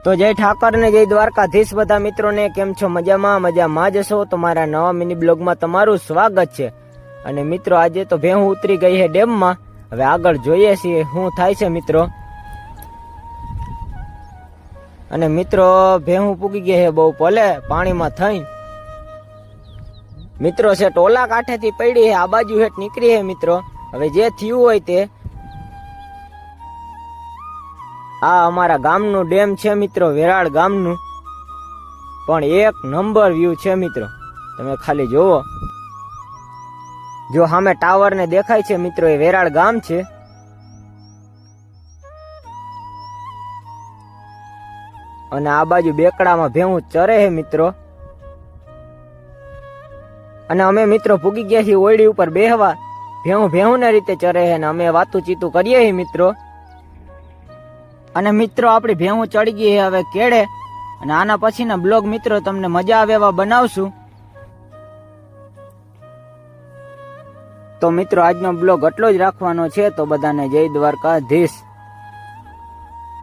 તો જય ઠાકર ને જય દ્વારકાધીશ બધા મિત્રોને. કેમ છો? મજામાં જ છો? તો મારા નવા મિની બ્લોગમાં તમારું સ્વાગત છે. અને મિત્રો આજે તો ભેહું ઉતરી ગઈ છે ડેમમાં. હવે આગળ જોઈએ છીએ શું થાય છે મિત્રો. અને મિત્રો ભેહું પૂગી ગઈ છે બહુ ભલે પાણીમાં થઈ. મિત્રો છે ટોલા કાંઠેથી પડી છે, આ બાજુ હેઠ નીકળી છે મિત્રો. હવે જે થયું હોય તે. આ અમારા ગામનું ડેમ છે મિત્રો, વેરાળ ગામનું. પણ એક નંબર વ્યૂ છે મિત્રો, તમે ખાલી જોવો. જો સામે ટાવર ને દેખાય છે મિત્રો, એ વેરાળ ગામ છે. અને આ બાજુ બેકડામાં ભેહું ચરે છે મિત્રો. અને અમે મિત્રો પૂગી ગયા છીએ ઓયડી ઉપર બેહવા. ભેહું ને રીતે ચરે છે ને અમે વાતું ચીતું કરીએ છીએ મિત્રો. અને મિત્રો આપણી ભેહું ચડી ગઈ છે હવે કેળે. અને આના પછીના બ્લોગ મિત્રો તમને મજા આવે એવા બનાવશું. તો મિત્રો આજનો બ્લોગ આટલો જ રાખવાનો છે. તો બધાને જય દ્વારકાધીશ.